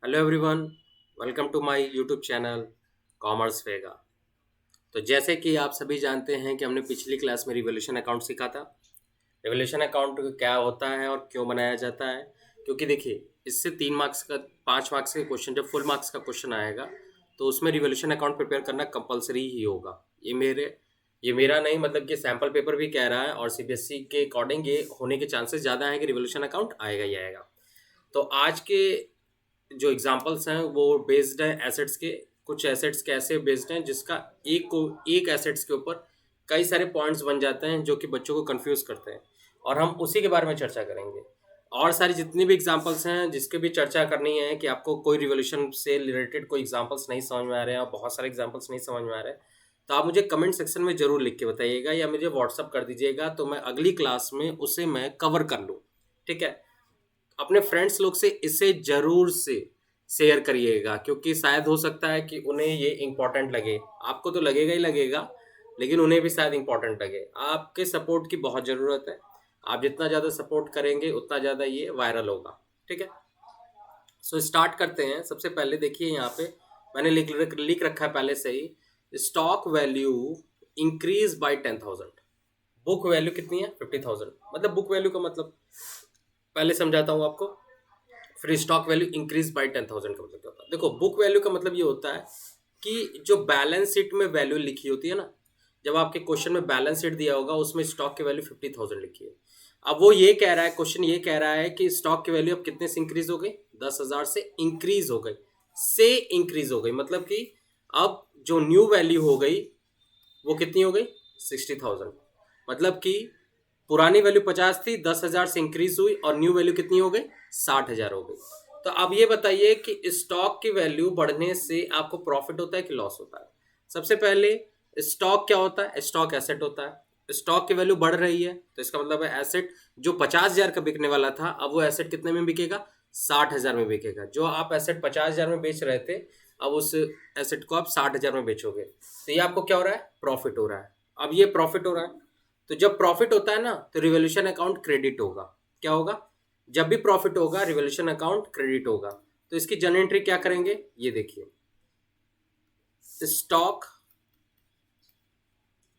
Hello everyone, welcome to my YouTube channel commerce Vega. तो जैसे कि आप सभी जानते हैं कि हमने पिछली क्लास में रिवोल्यूशन अकाउंट सीखा था। रिवोल्यूशन अकाउंट क्या होता है और क्यों बनाया जाता है, क्योंकि देखिए इससे 3 मार्क्स का 5 मार्क्स के क्वेश्चन, जब फुल मार्क्स का क्वेश्चन आएगा तो उसमें रिवोल्यूशन अकाउंट प्रिपेयर करना कंपलसरी ही होगा। ये मेरा नहीं, मतलब कि सैम्पल पेपर भी कह रहा है और सीबीएसई के अकॉर्डिंग ये होने के चांसेस ज़्यादा हैं कि रिवोल्यूशन अकाउंट आएगा ही आएगा। तो आज के जो एग्जांपल्स हैं वो बेस्ड है एसेट्स के। कुछ एसेट्स कैसे बेस्ड हैं जिसका एक एसेट्स के ऊपर कई सारे पॉइंट्स बन जाते हैं जो कि बच्चों को कंफ्यूज करते हैं, और हम उसी के बारे में चर्चा करेंगे। और सारी जितनी भी एग्जांपल्स हैं जिसके भी चर्चा करनी है कि आपको कोई रिवोल्यूशन से रिलेटेड कोई एग्जांपल्स नहीं समझ में आ रहे हैं और बहुत सारे एग्जांपल्स नहीं समझ में आ रहे हैं, तो आप मुझे कमेंट सेक्शन में ज़रूर लिख के बताइएगा या मुझे व्हाट्सअप कर दीजिएगा, तो मैं अगली क्लास में उसे मैं कवर कर लूँ। ठीक है। अपने फ्रेंड्स लोग से इसे जरूर से शेयर करिएगा, क्योंकि शायद हो सकता है कि उन्हें ये इम्पोर्टेंट लगे। आपको तो लगेगा ही लगेगा, लेकिन उन्हें भी शायद इम्पोर्टेंट लगे। आपके सपोर्ट की बहुत ज़रूरत है। आप जितना ज़्यादा सपोर्ट करेंगे उतना ज़्यादा ये वायरल होगा। ठीक है। सो स्टार्ट करते हैं। सबसे पहले देखिए यहाँ पे मैंने लिख रखा है पहले से ही, stock value increase by 10,000। Book value कितनी है? 50,000। मतलब बुक वैल्यू का मतलब पहले समझाता हूँ आपको। फिर स्टॉक वैल्यू इंक्रीज बाय 10,000 का मतलब क्या होता है? देखो, बुक वैल्यू का मतलब ये होता है कि जो बैलेंस शीट में वैल्यू लिखी होती है ना, जब आपके क्वेश्चन में बैलेंस शीट दिया होगा उसमें स्टॉक की वैल्यू 50,000 लिखी है। अब वो ये कह रहा है, क्वेश्चन ये कह रहा है कि स्टॉक की वैल्यू अब कितने से इंक्रीज हो गई? 10,000 से इंक्रीज हो गई। मतलब कि अब जो न्यू वैल्यू हो गई वो कितनी हो गई? 60,000। मतलब कि पुरानी वैल्यू 50 थी, 10,000 से इंक्रीज हुई और न्यू वैल्यू कितनी हो गई? 60,000 हो गई। तो अब ये बताइए कि स्टॉक की वैल्यू बढ़ने से आपको प्रॉफिट होता है कि लॉस होता है? सबसे पहले, स्टॉक क्या होता है? स्टॉक एसेट होता है। स्टॉक की वैल्यू बढ़ रही है तो इसका मतलब है एसेट जो 50,000 का बिकने वाला था, अब वो एसेट कितने में बिकेगा? 60,000 में बिकेगा। जो आप एसेट 50,000 में बेच रहे थे, अब उस एसेट को आप 60,000 में बेचोगे, तो ये आपको क्या हो रहा है? प्रॉफिट हो रहा है। अब ये प्रॉफिट हो रहा है, तो जब प्रॉफिट होता है ना तो रिवोल्यूशन अकाउंट क्रेडिट होगा। क्या होगा? जब भी प्रॉफिट होगा रिवोल्यूशन अकाउंट क्रेडिट होगा। तो इसकी जर्नल एंट्री क्या करेंगे, ये देखिए। Stock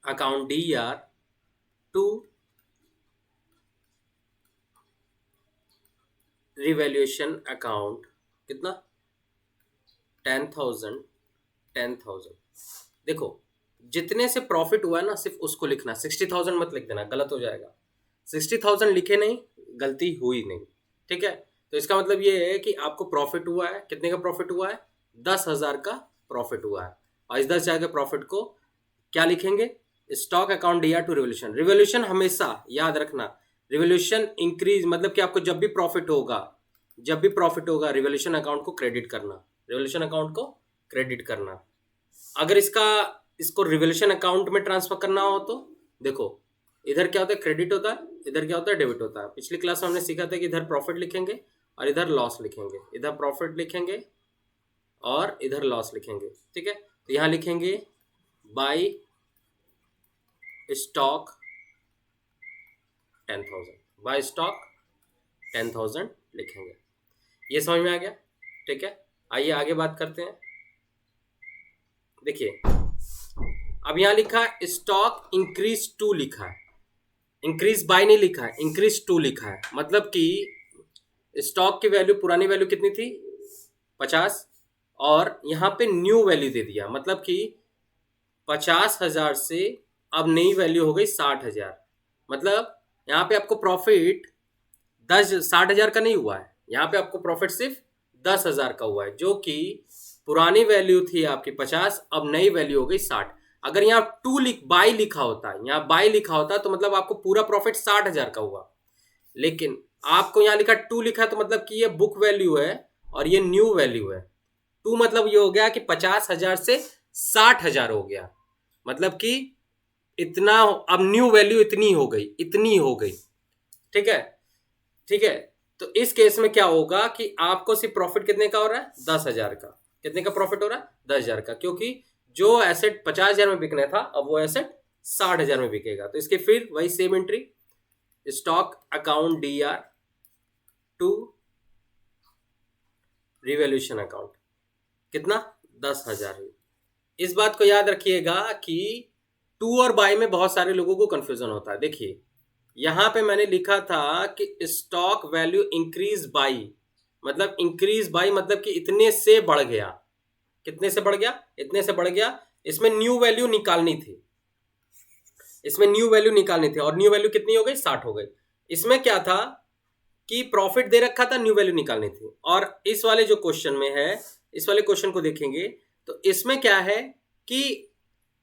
account DER to revaluation account, कितना? 10,000। 10,000। देखो, जितने से प्रॉफिट हुआ है ना सिर्फ उसको लिखना। 60,000 मत लिख देना, गलत हो जाएगा। 60,000 लिखे नहीं, गलती हुई नहीं। ठीक है। तो इसका मतलब ये है कि आपको प्रॉफिट हुआ है। कितने का प्रॉफिट हुआ है? 10,000 का प्रॉफिट हुआ है। और इस 10,000 के प्रॉफिट को क्या लिखेंगे? Stock account DER to revolution. Revolution हमेशा याद रखना, रिवोल्यूशन इंक्रीज मतलब कि आपको जब भी प्रॉफिट होगा रिवोल्यूशन अकाउंट को क्रेडिट करना। रिवोल्यूशन अकाउंट को क्रेडिट करना। अगर इसको रिवोल्यूशन अकाउंट में ट्रांसफर करना हो तो देखो, इधर क्या होता है? क्रेडिट होता है। इधर क्या होता है? डेबिट होता है। पिछली क्लास में हमने सीखा था कि इधर प्रॉफिट लिखेंगे और इधर लॉस लिखेंगे। इधर प्रॉफिट लिखेंगे और इधर लॉस लिखेंगे। ठीक है। तो यहाँ लिखेंगे बाई स्टॉक 10,000। बाई स्टॉक 10,000 लिखेंगे। ये समझ में आ गया? ठीक है। आइए आगे बात करते हैं। देखिए, अब यहाँ लिखा है स्टॉक इंक्रीज टू लिखा है, इंक्रीज बाय नहीं लिखा है, इंक्रीज टू लिखा है। मतलब कि स्टॉक की वैल्यू, पुरानी वैल्यू कितनी थी? 50। और यहाँ पे न्यू वैल्यू दे दिया, मतलब कि 50,000 से अब नई वैल्यू हो गई 60,000। मतलब यहाँ पे आपको प्रॉफिट 60,000 का नहीं हुआ है, यहाँ पे आपको प्रॉफिट सिर्फ 10,000 का हुआ है, जो कि पुरानी वैल्यू थी आपकी 50, अब नई वैल्यू हो गई 60। अगर यहाँ बाई लिखा होता, यहाँ बाई लिखा होता तो मतलब आपको पूरा प्रॉफिट 60,000 का हुआ। लेकिन आपको यहाँ लिखा टू लिखा, तो मतलब कि ये बुक वैल्यू है और ये न्यू वैल्यू है। टू मतलब ये हो गया कि 50,000 से 60,000 हो गया। मतलब कि इतना, अब न्यू वैल्यू इतनी हो गई। ठीक है। ठीक है। तो इस केस में क्या होगा कि आपको सिर्फ प्रॉफिट कितने का हो रहा है? 10,000 का। कितने का प्रॉफिट हो रहा है? 10,000 का, क्योंकि जो एसेट 50,000 में बिकना था अब वो एसेट 60,000 में बिकेगा। तो इसके फिर वही same entry, stock account DER to revaluation account कितना 10,000 है। इस बात को याद रखिएगा कि टू और बाई में बहुत सारे लोगों को कंफ्यूजन होता है। देखिए यहां पे मैंने लिखा था कि स्टॉक वैल्यू इंक्रीज बाई, मतलब इंक्रीज बाई मतलब कि इतने से बढ़ गया। कितने से बढ़ गया? इतने से बढ़ गया। इसमें न्यू वैल्यू निकालनी थी, इसमें न्यू वैल्यू निकालनी थी और न्यू वैल्यू कितनी हो गई? 60 हो गई। इसमें क्या था कि प्रॉफिट दे रखा था, न्यू वैल्यू निकालनी थी। और इस वाले जो क्वेश्चन में है, इस वाले क्वेश्चन को देखेंगे तो इसमें क्या है कि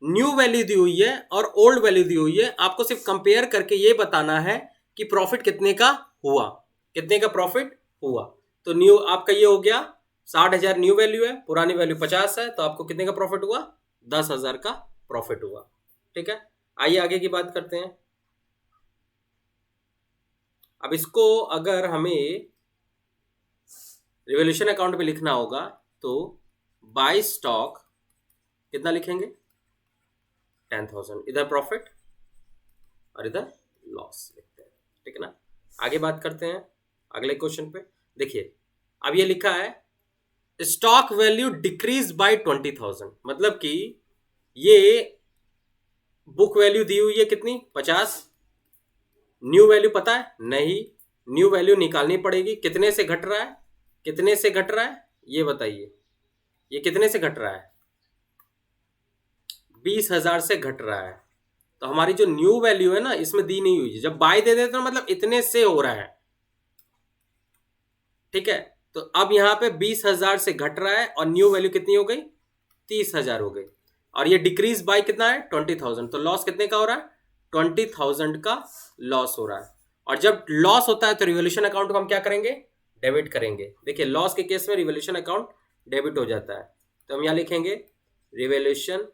न्यू वैल्यू दी हुई है और ओल्ड वैल्यू दी हुई है। आपको सिर्फ कंपेयर करके ये बताना है कि प्रॉफिट कितने का हुआ, कितने का प्रॉफिट हुआ। तो न्यू आपका ये हो गया 60,000 न्यू वैल्यू है, पुरानी वैल्यू 50 है, तो आपको कितने का प्रॉफिट हुआ? 10,000 का प्रॉफिट हुआ। ठीक है, आइए आगे की बात करते हैं। अब इसको अगर हमें रिवॉल्यूशन अकाउंट में लिखना होगा तो बाय स्टॉक कितना लिखेंगे? 10,000। इधर प्रॉफिट और इधर लॉस लिखते हैं। ठीक है ना। आगे बात करते हैं अगले क्वेश्चन पे। देखिए अब ये लिखा है स्टॉक वैल्यू डिक्रीज बाय 20,000, मतलब कि ये बुक वैल्यू दी हुई है कितनी? 50। न्यू वैल्यू पता है? नहीं। न्यू वैल्यू निकालनी पड़ेगी। कितने से घट रहा है? कितने से घट रहा है ये बताइए। ये कितने से घट रहा है? 20,000 से घट रहा है। तो हमारी जो न्यू वैल्यू है ना, इसमें दी नहीं हुई है। जब बाय दे देते हैं मतलब इतने से हो रहा है। ठीक है, तो अब यहां पे 20,000 से घट रहा है और न्यू वैल्यू कितनी हो गई? 30,000 हो गई। और ये डिक्रीज बाय कितना है? 20,000। तो लॉस कितने का हो रहा है? 20,000 का लॉस हो रहा है। और जब लॉस होता है तो रिवॉल्यूशन अकाउंट को हम क्या करेंगे? डेबिट करेंगे। देखिए लॉस के केस में रिवॉल्यूशन अकाउंट डेबिट हो जाता है। तो हम यहां लिखेंगे रिवॉल्यूशन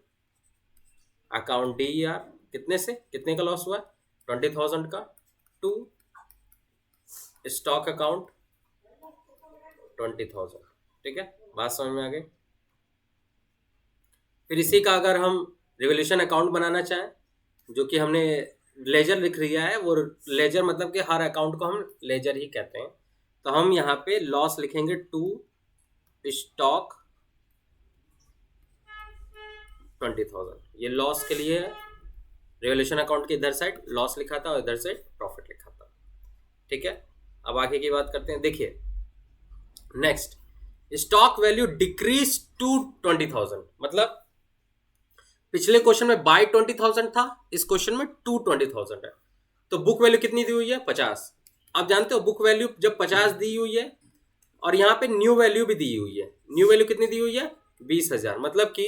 अकाउंट DER कितने से? कितने का लॉस हुआ है? 20,000 का, टू स्टॉक अकाउंट 20,000। ठीक है, बात समझ में आ गई। फिर इसी का अगर हम रिवॉल्यूशन अकाउंट बनाना चाहें, जो कि हमने लेजर लिख लिया है, वो लेजर मतलब कि हर अकाउंट को हम लेजर ही कहते हैं। तो हम यहाँ पे लॉस लिखेंगे टू स्टॉक 20,000। ये लॉस के लिए रिवॉल्यूशन अकाउंट की इधर साइड लॉस लिखा था और इधर साइड प्रॉफिट लिखा था। ठीक है, अब आगे की बात करते हैं। देखिए next, stock value decrease to 20,000, मतलब पिछले क्वेश्चन में बाय 20,000 था, इस क्वेश्चन में टू 20,000 है। तो बुक वैल्यू कितनी दी हुई है? 50। आप जानते हो बुक वैल्यू जब 50 दी हुई है और यहाँ पे न्यू वैल्यू भी दी हुई है। न्यू वैल्यू कितनी दी हुई है? 20,000। मतलब कि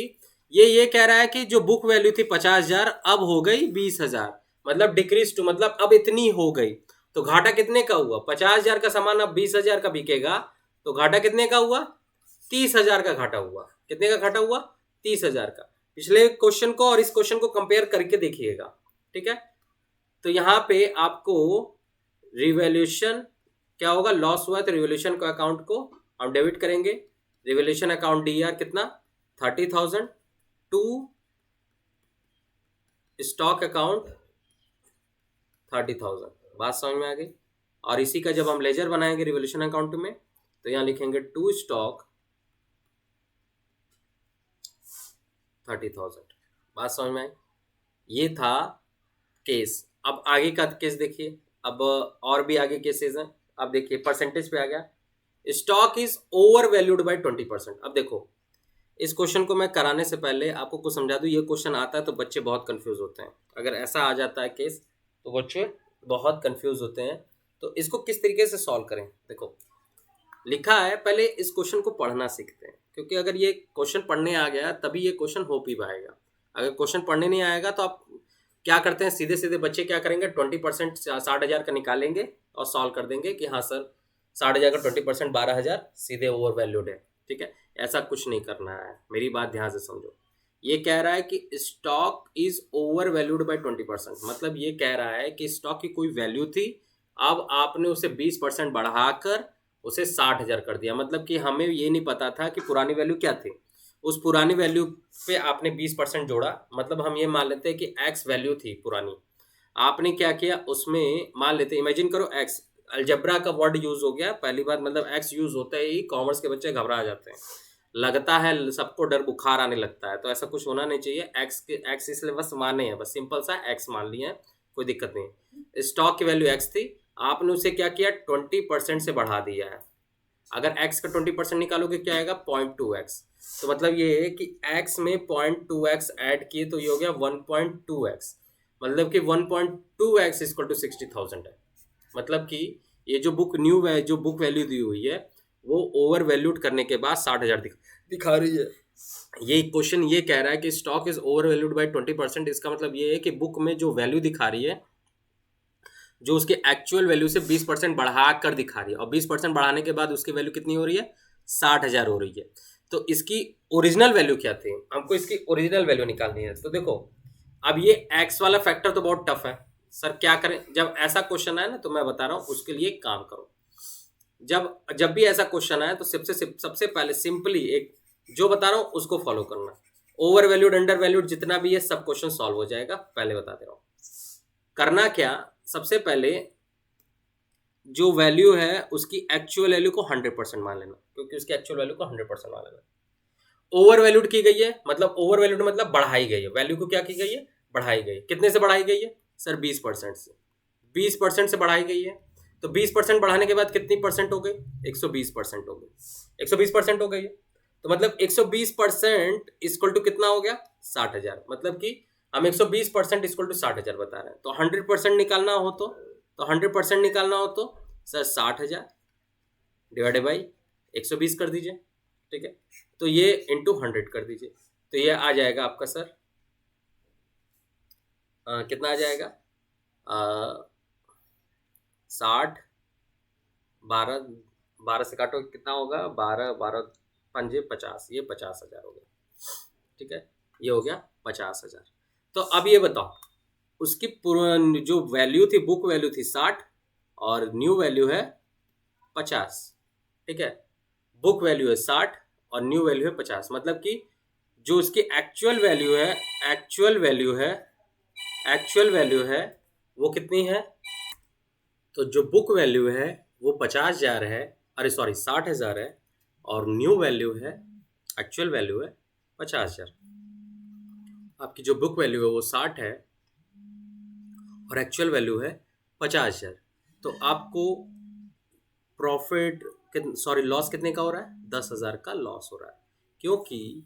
ये कह रहा है कि जो बुक वैल्यू थी 50,000 अब हो गई 20,000, मतलब डिक्रीज टू, मतलब अब इतनी हो गई। तो घाटा कितने का हुआ? 50,000 का सामान अब 20,000 का बिकेगा, तो घाटा कितने का हुआ? 30,000 का घाटा हुआ। कितने का घाटा हुआ? 30,000 का। पिछले क्वेश्चन को और इस क्वेश्चन को कंपेयर करके देखिएगा। ठीक है, तो यहाँ पे आपको रिवॉल्यूशन क्या होगा? लॉस हुआ है तो रिवॉल्यूशन का अकाउंट को हम डेबिट करेंगे। रिवॉल्यूशन अकाउंट DER कितना? 30,000 टू स्टॉक अकाउंट 30,000। बात समझ में आ गई। और इसी का जब हम लेजर बनाएंगे रिवॉल्यूशन अकाउंट में, तो यहाँ लिखेंगे टू स्टॉक 30,000। बात समझ में आई। ये था केस। अब आगे का केस देखिए। अब और भी आगे केसेस हैं। अब देखिए परसेंटेज पे आ गया, stock is over valued bye 20%। अब देखो इस क्वेश्चन को मैं कराने से पहले आपको कुछ समझा दूं। ये क्वेश्चन आता है तो बच्चे बहुत कंफ्यूज होते हैं। अगर ऐसा आ जाता है केस तो बच्चे बहुत कंफ्यूज होते हैं। तो इसको किस तरीके से सॉल्व करें? देखो लिखा है, पहले इस क्वेश्चन को पढ़ना सीखते हैं, क्योंकि अगर ये क्वेश्चन पढ़ने आ गया तभी ये क्वेश्चन हो भी पाएगा। अगर क्वेश्चन पढ़ने नहीं आएगा तो आप क्या करते हैं, सीधे सीधे बच्चे क्या करेंगे, 20% 60,000 का निकालेंगे और सॉल्व कर देंगे कि हाँ सर 60,000 का 20% 12,000 सीधे ओवर वैल्यूड है। ठीक है, ऐसा कुछ नहीं करना है। मेरी बात ध्यान से समझो। ये कह रहा है कि stock is over valued bye 20%, मतलब ये कह रहा है कि स्टॉक की कोई वैल्यू थी, अब आपने उसे 20% बढ़ाकर उसे 60,000 कर दिया। मतलब कि हमें ये नहीं पता था कि पुरानी वैल्यू क्या थी। उस पुरानी वैल्यू पे आपने 20% जोड़ा, मतलब हम ये मान लेते हैं कि एक्स वैल्यू थी पुरानी। आपने क्या किया, उसमें मान लेते, इमेजिन करो एक्स अलजेब्रा का वर्ड यूज हो गया पहली बार, मतलब एक्स यूज होता ही कॉमर्स के बच्चे घबरा जाते हैं, लगता है सबको डर बुखार आने लगता है। तो ऐसा कुछ होना नहीं चाहिए। एक्स इसलिए बस माने हैं, बस सिंपल सा एक्स मान लिए हैं, कोई दिक्कत नहीं है। स्टॉक की वैल्यू एक्स थी, आपने उसे क्या किया 20% से बढ़ा दिया है। अगर एक्स का 20% निकालोगे क्या आएगा 0.2x। तो मतलब ये है कि एक्स में 0.2x ऐड किए तो ये हो गया 1.2x, मतलब कि 1.2x इक्वल टू 60,000 है। मतलब कि ये जो जो बुक वैल्यू दी हुई है वो ओवर वैल्यूड करने के बाद 60,000 दिखा रही है। ये क्वेश्चन ये कह रहा है कि stock is over valued by 20%। इसका मतलब ये है कि बुक में जो वैल्यू दिखा रही है जो उसके एक्चुअल वैल्यू से 20% बढ़ा कर दिखा रही है, और 20% बढ़ाने के बाद उसकी वैल्यू कितनी हो रही है 60,000 हो रही है। तो इसकी ओरिजिनल वैल्यू क्या थी, हमको इसकी ओरिजिनल वैल्यू निकालनी है। तो देखो अब ये एक्स वाला फैक्टर तो बहुत टफ है सर, क्या करें। जब ऐसा क्वेश्चन आए ना तो मैं बता रहा हूं उसके लिए एक काम करो। जब भी ऐसा क्वेश्चन आए तो सबसे पहले सिंपली एक जो बता रहा हूं उसको फॉलो करना। ओवर वैल्यूड अंडर वैल्यूड जितना भी है सब क्वेश्चन सॉल्व हो जाएगा। पहले बता दे रहा हूं करना क्या। सबसे पहले जो वैल्यू है उसकी एक्चुअल वैल्यू को 100% मान लेना, क्योंकि उसकी एक्चुअल वैल्यू को 100% मान लेना। ओवर वैल्यूड की गई है, मतलब ओवर वैल्यूड मतलब बढ़ाई गई है, वैल्यू को क्या की गई है बढ़ाई गई है। कितने से बढ़ाई गई है सर 20% से, 20% से बढ़ाई गई है। तो 20% बढ़ाने के बाद कितनी परसेंट हो गई 120% हो गई, 120% हो गई है। तो मतलब 120% इक्वल टू कितना हो गया 60,000। मतलब कि हम 120% इक्वल टू 60,000 बता रहे हैं। तो 100% निकालना हो तो 100% निकालना हो तो सर 60,000 डिवाइडेड बाई 120 कर दीजिए, ठीक है। तो ये इंटू 100 कर दीजिए, तो ये आ जाएगा आपका सर कितना आ जाएगा 60, 12, 12 से काटो कितना होगा 12, 12 पंजे 50, ये 50,000 हो गया, ठीक है। ये हो गया 50,000। तो अब ये बताओ उसकी जो वैल्यू थी बुक वैल्यू थी 60 और न्यू वैल्यू है 50, ठीक है। बुक वैल्यू है 60 और न्यू वैल्यू है 50। मतलब कि जो उसकी एक्चुअल वैल्यू है एक्चुअल वैल्यू है एक्चुअल वैल्यू है वो कितनी है। तो जो बुक वैल्यू है वो 50,000 है, अरे सॉरी 60,000 है, और न्यू वैल्यू है एक्चुअल वैल्यू है 50,000। आपकी जो बुक वैल्यू है वो 60 है और एक्चुअल वैल्यू है 50,000। तो आपको प्रॉफिट सॉरी लॉस कितने का हो रहा है 10,000 का लॉस हो रहा है, क्योंकि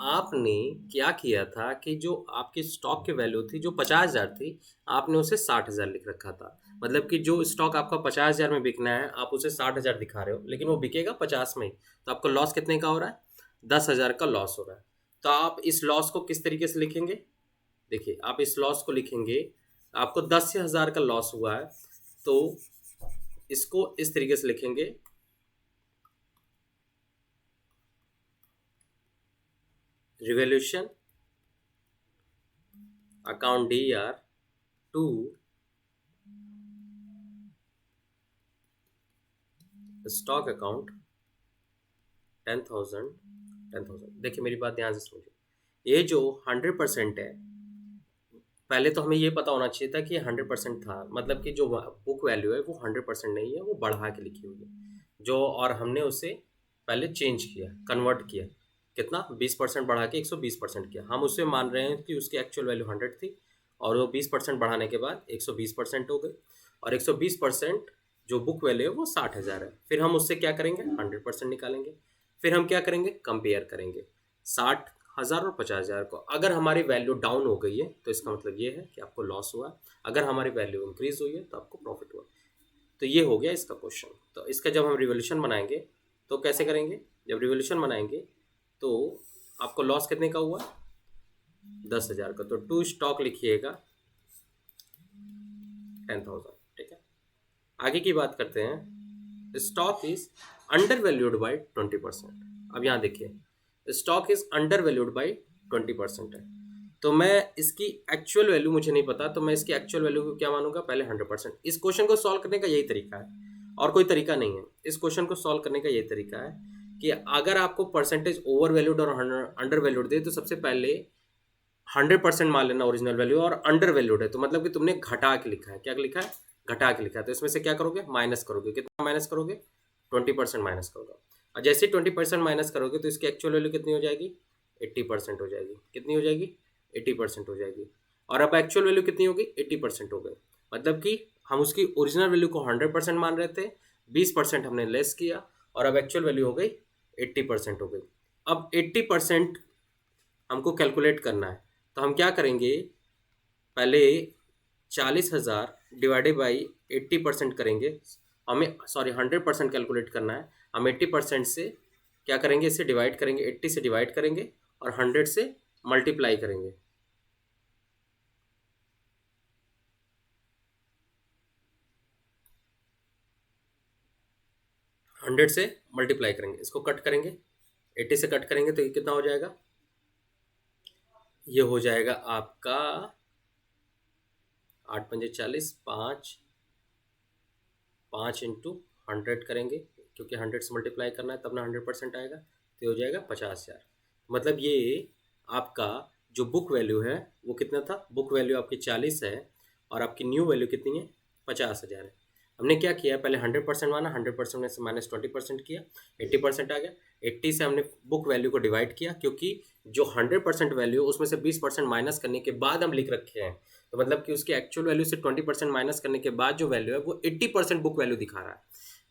आपने क्या किया था कि जो आपकी स्टॉक की वैल्यू थी जो 50,000 थी आपने उसे 60,000 लिख रखा था। मतलब कि जो स्टॉक आपका 50,000 में बिकना है आप उसे 60,000 दिखा रहे हो, लेकिन वो बिकेगा 50 में ही। तो आपको लॉस कितने का हो रहा है 10,000 का लॉस हो रहा है। तो आप इस लॉस को किस तरीके से लिखेंगे, देखिए आप इस लॉस को लिखेंगे, आपको 10,000 का लॉस हुआ है तो इसको इस तरीके से लिखेंगे, revaluation account DER to stock account 10,000 10,000। देखिए मेरी बात ध्यान से समझिए, ये जो 100% है पहले तो हमें ये पता होना चाहिए था कि 100% था, मतलब कि जो बुक वैल्यू है वो 100% नहीं है, वो बढ़ा के लिखी हुई है जो, और हमने उसे पहले चेंज किया कन्वर्ट किया कितना 20% बढ़ा के 120% किया। हम उससे मान रहे हैं कि उसकी एक्चुअल वैल्यू 100 थी और वो 20% बढ़ाने के बाद 120% हो गई, और 120% जो बुक वैल्यू है वो 60,000 है। फिर हम उससे क्या करेंगे 100% निकालेंगे, फिर हम क्या करेंगे कंपेयर करेंगे 60,000 और 50,000 को। अगर हमारी वैल्यू डाउन हो गई है तो इसका मतलब ये है कि आपको लॉस हुआ, अगर हमारी वैल्यू इंक्रीज हुई है तो आपको प्रॉफिट हुआ। तो ये हो गया इसका क्वेश्चन। तो इसका जब हम रिवोल्यूशन बनाएंगे तो कैसे करेंगे, जब रिवोल्यूशन बनाएंगे तो आपको लॉस कितने का हुआ 10,000 का, तो टू स्टॉक लिखिएगा 10,000, ठीक है। आगे की बात करते हैं, stock is under valued by 20%। अब यहाँ देखिए stock is under valued by 20% है, तो मैं इसकी एक्चुअल वैल्यू मुझे नहीं पता, तो मैं इसकी एक्चुअल वैल्यू को क्या मानूंगा पहले 100%। इस क्वेश्चन को सॉल्व करने का यही तरीका है और कोई तरीका नहीं है। इस क्वेश्चन को सॉल्व करने का यही तरीका है कि अगर आपको परसेंटेज ओवर वैल्यूड और अंडर वैल्यूड दे तो सबसे पहले 100% मान लेना ओरिजिनल वैल्यू, और अंडर वैल्यूड है तो मतलब कि तुमने घटा के लिखा है, क्या लिखा है घटा के लिखा है, तो इसमें से क्या करोगे, माइनस करोगे। कितना माइनस करोगे, 20% माइनस करोगे। और जैसे ही 20% माइनस करोगे तो इसकी एक्चुअल वैल्यू कितनी हो जाएगी, 80% हो जाएगी। कितनी हो जाएगी, 80% हो जाएगी। और अब एक्चुअल वैल्यू कितनी होगी, 80% हो गई। मतलब कि हम उसकी ओरिजिनल वैल्यू को 100% मान रहे थे, 20% हमने लेस किया, और अब एक्चुअल वैल्यू हो गई 80% हो गई। अब 80% हमको कैलकुलेट करना है, तो हम क्या करेंगे, पहले 40,000 डिवाइडेड बाई 80% करेंगे। हमें 100% कैलकुलेट करना है। हम 80% से क्या करेंगे, इसे डिवाइड करेंगे, 80 से डिवाइड करेंगे और 100 से मल्टीप्लाई करेंगे। 100 से मल्टीप्लाई करेंगे, इसको कट करेंगे, 80 से कट करेंगे तो ये कितना हो जाएगा, ये हो जाएगा आपका 8 पंजे 40, 5 5 इंटू 100 करेंगे, क्योंकि 100 से मल्टीप्लाई करना है तब ना 100% आएगा, तो ये हो जाएगा 50,000। मतलब ये आपका जो बुक वैल्यू है वो कितना था, बुक वैल्यू आपकी 40 है और आपकी न्यू वैल्यू कितनी है, 50,000 है। हमने क्या किया, पहले 100% माना, 100% में से माइनस 20% किया, 80% आ गया। 80 से हमने बुक वैल्यू को डिवाइड किया, क्योंकि जो 100% वैल्यू उसमें से 20% माइनस करने के बाद हम लिख रखे हैं, तो मतलब कि उसकी एक्चुअल वैल्यू से 20% माइनस करने के बाद जो वैल्यू है वो 80% बुक वैल्यू दिखा रहा है।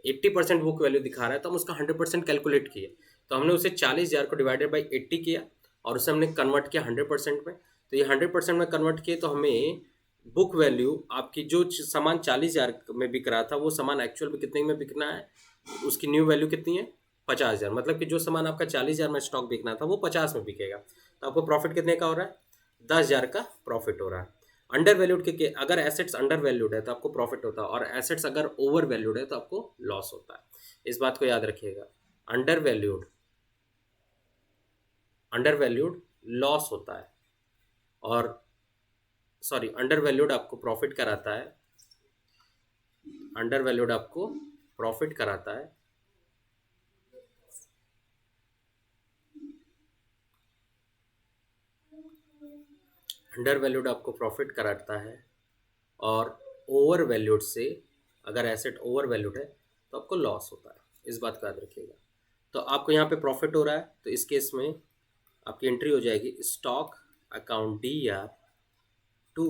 80% बुक वैल्यू दिखा रहा है तो हम उसका 100% कैलकुलेट किए। तो हमने उसे 40,000 को डिवाइडेड बाई 80 किया और उसे हमने कन्वर्ट किया 100% में। तो ये 100% में कन्वर्ट किए तो हमें बुक वैल्यू आपकी जो सामान 40,000 में बिक रहा था वो सामान एक्चुअल में कितने में बिकना है, उसकी न्यू वैल्यू कितनी है, 50,000। मतलब कि जो सामान आपका 40,000 में स्टॉक बिकना था वो 50 में बिकेगा। तो आपको प्रॉफिट कितने का हो रहा है, 10,000 का प्रॉफिट हो रहा है। अंडर वैल्यूड के अगर एसेट्स अंडर वैल्यूड है तो आपको प्रॉफिट होता है, और एसेट्स अगर ओवर वैल्यूड है तो आपको लॉस होता है। इस बात को याद रखिएगा, अंडर वैल्यूड लॉस होता है, और सॉरी अंडर वैल्यूड आपको प्रॉफिट कराता है, अंडर वैल्यूड आपको प्रॉफिट कराता है, अंडर वैल्यूड आपको प्रॉफिट कराता है। और ओवर वैल्यूड से अगर एसेट ओवर वैल्यूड है तो आपको लॉस होता है। इस बात को याद रखिएगा। तो आपको यहाँ पे प्रॉफिट हो रहा है, तो इस केस में आपकी एंट्री हो जाएगी stock account DR to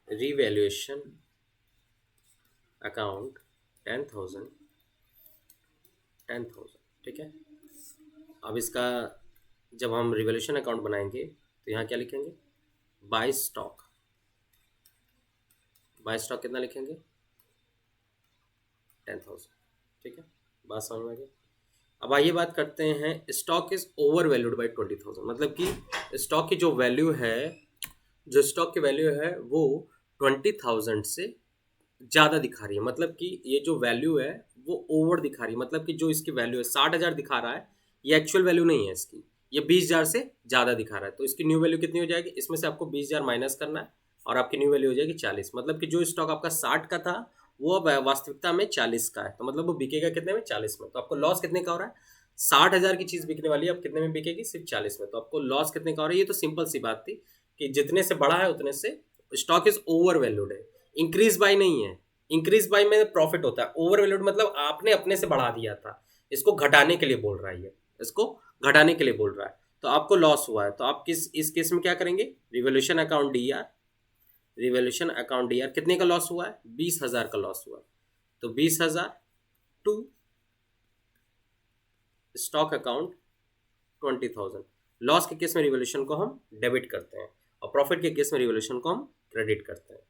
revaluation account 10,000। ठीक है। अब इसका जब हम रिवैल्यूएशन अकाउंट बनाएंगे तो यहाँ क्या लिखेंगे, बाय स्टॉक कितना लिखेंगे, 10,000। ठीक है, बात समझ में आ गई। अब आइए बात करते हैं, stock is over valued by 20,000। मतलब कि स्टॉक की जो वैल्यू है, जो स्टॉक की वैल्यू है वो 20,000 से ज़्यादा दिखा रही है। मतलब कि ये जो वैल्यू है वो ओवर दिखा रही है। मतलब कि जो इसकी वैल्यू है 60,000 दिखा रहा है, ये एक्चुअल वैल्यू नहीं है इसकी, ये 20,000 से ज़्यादा दिखा रहा है। तो इसकी न्यू वैल्यू कितनी हो जाएगी, इसमें से आपको 20,000 माइनस करना है और आपकी न्यू वैल्यू हो जाएगी 40। मतलब कि जो स्टॉक आपका 60 का था वो अब वास्तविकता में 40 का है, तो मतलब वो बिकेगा कितने में, 40 में। तो आपको लॉस कितने का हो रहा है, 60,000 की चीज़ बिकने वाली है, अब कितने में बिकेगी, सिर्फ 40 में। तो आपको लॉस कितने का हो रहा है, ये तो सिंपल सी बात थी कि जितने से बड़ा है उतने से स्टॉक इज ओवर वैल्यूड है। इंक्रीज बाय नहीं है, इंक्रीज बाय में प्रॉफिट होता है, ओवर वैल्यूड मतलब आपने अपने से बढ़ा दिया था, इसको घटाने के लिए बोल रहा है, ये इसको घटाने के लिए बोल रहा है। तो आपको लॉस हुआ है, तो आप इस केस में क्या करेंगे, रिवोल्यूशन अकाउंट DR कितने का लॉस हुआ है, 20,000 का लॉस हुआ है। तो 20,000 टू स्टॉक अकाउंट 20,000। लॉस के केस में रिवोल्यूशन को हम डेबिट करते हैं और प्रॉफिट के केस में रिवोल्यूशन को हम क्रेडिट करते हैं।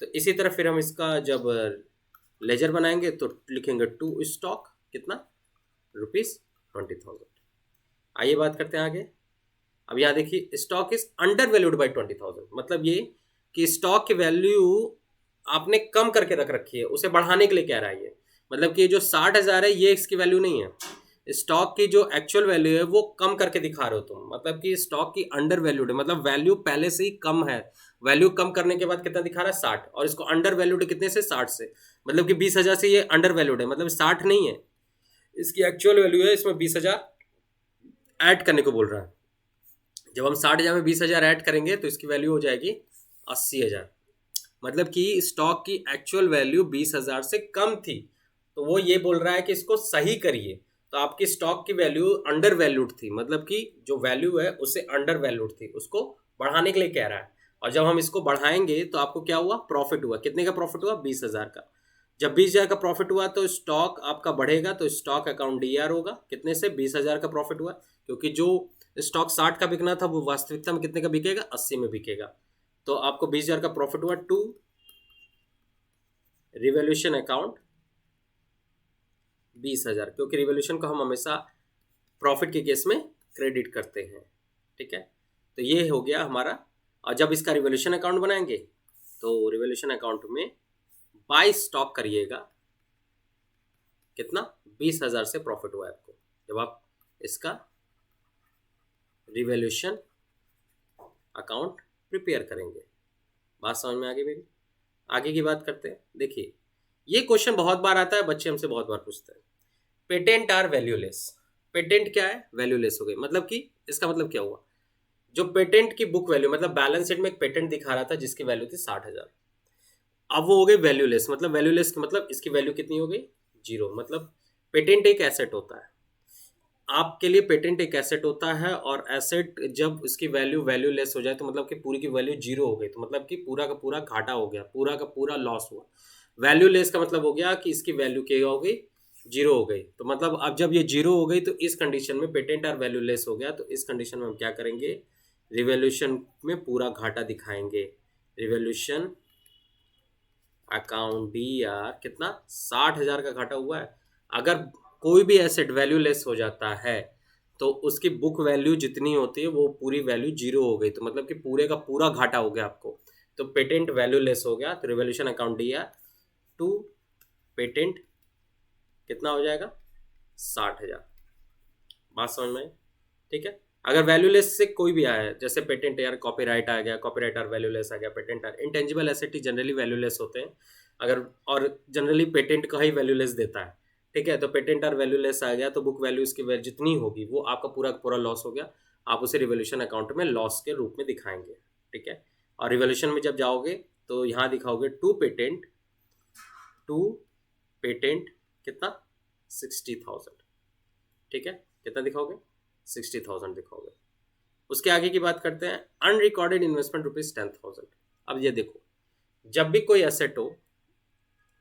तो इसी तरह फिर हम इसका जब लेजर बनाएंगे तो लिखेंगे टू स्टॉक कितना, ₹20,000। आइए बात करते हैं आगे। अब यहाँ देखिए, stock is under valued by 20,000। मतलब ये कि स्टॉक की वैल्यू आपने कम करके रख रखी है, उसे बढ़ाने के लिए कह रहा है ये। मतलब कि जो 60,000 है ये इसकी वैल्यू नहीं है, स्टॉक की जो एक्चुअल वैल्यू है वो कम करके दिखा रहे हो तुम। मतलब कि स्टॉक की अंडर वैल्यूड है, मतलब वैल्यू पहले से ही कम है, वैल्यू कम करने के बाद कितना दिखा रहा है, 60, और इसको अंडर वैल्यूड कितने से, 60 से। मतलब कि 20,000 से ये अंडर वैल्यूड है, मतलब 60 नहीं है इसकी एक्चुअल वैल्यू है, इसमें 20,000 ऐड करने को बोल रहा है। जब हम 60,000 में 20,000 ऐड करेंगे तो इसकी वैल्यू हो जाएगी 80,000। मतलब कि स्टॉक की एक्चुअल वैल्यू 20,000 से कम थी, तो वो ये बोल रहा है कि इसको सही करिए। तो आपकी स्टॉक की वैल्यू अंडर वैल्यूड थी, मतलब कि जो वैल्यू है उससे अंडर वैल्यूड थी, उसको बढ़ाने के लिए कह रहा है। और जब हम इसको बढ़ाएंगे तो आपको क्या हुआ, प्रॉफिट हुआ। कितने का प्रॉफिट हुआ, 20,000 का। जब 20,000 का प्रॉफिट हुआ तो स्टॉक आपका बढ़ेगा, तो स्टॉक अकाउंट डीआर होगा कितने से, 20,000 का प्रॉफिट हुआ, क्योंकि जो स्टॉक 60 का बिकना था वो वास्तविकता में कितने का बिकेगा, 80 में बिकेगा। तो आपको 20,000 का प्रॉफिट हुआ टू रिवॉल्यूशन अकाउंट 20,000, क्योंकि रिवॉल्यूशन को हम हमेशा प्रॉफिट के केस में क्रेडिट करते हैं। ठीक है, तो ये हो गया हमारा। और जब इसका रिवॉल्यूशन अकाउंट बनाएंगे तो रिवॉल्यूशन अकाउंट में बाय स्टॉक करिएगा, कितना, 20,000 से प्रॉफिट हुआ है आपको, जब आप इसका रिवॉल्यूशन अकाउंट प्रिपेयर करेंगे। बात समझ में आ गई मेरी? आगे की बात करते हैं। देखिए, ये क्वेश्चन बहुत बार आता है, बच्चे हमसे बहुत बार पूछते हैं, पेटेंट आर वैल्यूलेस। पेटेंट क्या है, वैल्यूलेस हो गई, मतलब कि इसका मतलब क्या हुआ, जो पेटेंट की बुक वैल्यू, मतलब बैलेंस शीट में एक पेटेंट दिखा रहा था जिसकी वैल्यू थी 60,000, अब वो हो गई वैल्यूलेस। मतलब वैल्यूलेस मतलब इसकी वैल्यू कितनी हो गई, जीरो। मतलब पेटेंट एक एसेट होता है, आपके लिए पेटेंट एक एसेट होता है, और एसेट जब उसकी वैल्यू वैल्यूलेस हो जाए तो मतलब कि पूरी की वैल्यू जीरो हो गई, तो मतलब कि पूरा का पूरा घाटा हो गया, पूरा का पूरा लॉस हुआ। वैल्यूलेस का मतलब हो गया कि इसकी वैल्यू क्या हो गई, जीरो हो गई। तो मतलब अब जब ये जीरो हो गई तो इस कंडीशन में पेटेंट और वैल्यूलेस हो गया, तो इस कंडीशन में हम क्या करेंगे, रिवॉल्यूशन में पूरा घाटा दिखाएंगे। रिवॉल्यूशन अकाउंट डी आर कितना, 60,000 का घाटा हुआ है। अगर कोई भी एसेट वैल्यूलेस हो जाता है तो उसकी बुक वैल्यू जितनी होती है वो पूरी वैल्यू जीरो हो गई, तो मतलब कि पूरे का पूरा घाटा हो गया आपको। तो पेटेंट वैल्यूलेस हो गया, तो revaluation account D R to patent कितना हो जाएगा, 60,000। बात समझ में आई? ठीक है, अगर वैल्यूलेस से कोई भी आया है, जैसे पेटेंट यार कॉपीराइट आ गया, कॉपीराइट आर वैल्यूलेस आ गया, पेटेंट आर इंटेंजिबल एसेट ही जनरली वैल्यूलेस होते हैं। अगर और जनरली पेटेंट का ही वैल्यूलेस देता है। ठीक है, तो पेटेंट आर वैल्यूलेस आ गया तो बुक वैल्यू इसकी जितनी होगी वो आपका पूरा पूरा लॉस हो गया, आप उसे रिवॉल्यूशन अकाउंट में लॉस के रूप में दिखाएंगे। ठीक है, और रिवॉल्यूशन में जब जाओगे तो यहाँ दिखाओगे टू पेटेंट कितना, 60,000। ठीक है, कितना दिखाओगे, 60,000 दिखाओगे। उसके आगे की बात करते हैं, अनरिकॉर्डेड इन्वेस्टमेंट ₹10,000। अब ये देखो, जब भी कोई एसेट हो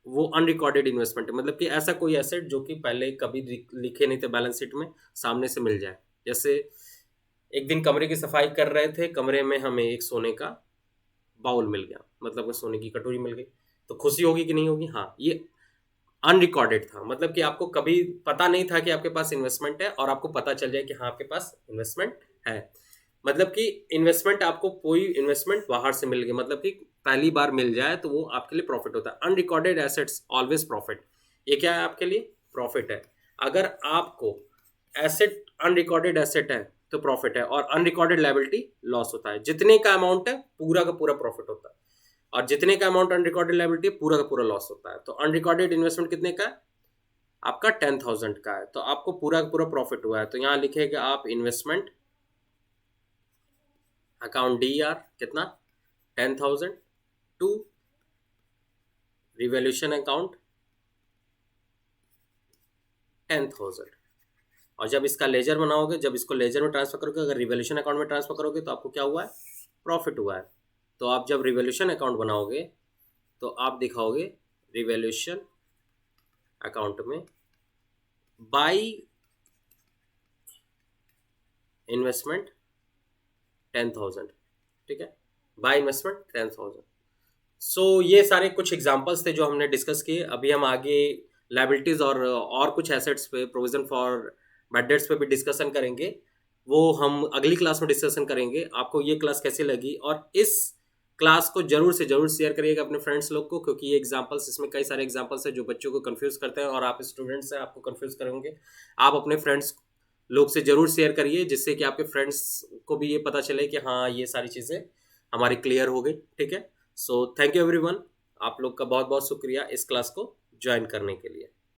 वो अनरिकॉर्डेड इन्वेस्टमेंट है, मतलब कि ऐसा कोई एसेट जो कि पहले कभी लिखे नहीं थे बैलेंस शीट में, सामने से मिल जाए। जैसे एक दिन कमरे की सफाई कर रहे थे, कमरे में हमें एक सोने का बाउल मिल गया, मतलब सोने की कटोरी मिल गई, तो खुशी होगी कि नहीं होगी? हाँ, ये अनरिकॉर्डेड था, मतलब कि आपको कभी पता नहीं था कि आपके पास इन्वेस्टमेंट है, और आपको पता चल जाए कि हाँ आपके पास इन्वेस्टमेंट है। मतलब कि इन्वेस्टमेंट, आपको कोई इन्वेस्टमेंट बाहर से मिल गई, मतलब कि पहली बार मिल जाए तो वो आपके लिए प्रॉफिट होता है। अनरिकॉर्डेड एसेट्स ऑलवेज प्रॉफिट, ये क्या है आपके लिए, प्रॉफिट है। अगर आपको एसेट अनरिकॉर्डेड एसेट है तो प्रॉफिट है, और अनरिकॉर्डेड लायबिलिटी लॉस होता है। जितने का अमाउंट है पूरा का पूरा प्रॉफिट होता है, और जितने का अमाउंट अनरिकॉर्डेड लायबिलिटी पूरा का पूरा लॉस होता है। तो अनरिकॉर्डेड इन्वेस्टमेंट कितने का है, आपका 10,000 का है, तो आपको पूरा का पूरा प्रॉफिट हुआ है। तो यहाँ लिखेगा आप इन्वेस्टमेंट अकाउंट डी आर कितना, 10,000 टू रिवॉल्यूशन अकाउंट 10,000। और जब इसका लेजर बनाओगे, जब इसको लेजर में ट्रांसफर करोगे, अगर रिवॉल्यूशन अकाउंट में ट्रांसफर करोगे तो आपको क्या हुआ है, प्रॉफिट हुआ है। तो आप जब रिवॉल्यूशन अकाउंट बनाओगे तो आप दिखाओगे रिवॉल्यूशन अकाउंट में बाई इन्वेस्टमेंट 10,000। ठीक है, बाई इन्वेस्टमेंट 10,000। सो ये सारे कुछ एग्जांपल्स थे जो हमने डिस्कस किए। अभी हम आगे लायबिलिटीज और कुछ एसेट्स पे, प्रोविजन फॉर बैड डेट्स पे भी डिस्कशन करेंगे, वो हम अगली क्लास में डिस्कशन करेंगे। आपको ये क्लास कैसी लगी, और इस क्लास को जरूर से जरूर शेयर करिएगा अपने फ्रेंड्स लोग को, क्योंकि ये एग्जांपल्स, इसमें कई सारे एग्जांपल्स है जो बच्चों को कंफ्यूज करते हैं, और आप स्टूडेंट्स हैं, आपको कंफ्यूज करेंगे। आप अपने फ्रेंड्स लोग से जरूर शेयर करिए, जिससे कि आपके फ्रेंड्स को भी ये पता चले कि हाँ ये सारी चीज़ें हमारी क्लियर हो गई। ठीक है, सो थैंक यू एवरीवन, आप लोग का बहुत बहुत शुक्रिया इस क्लास को ज्वाइन करने के लिए।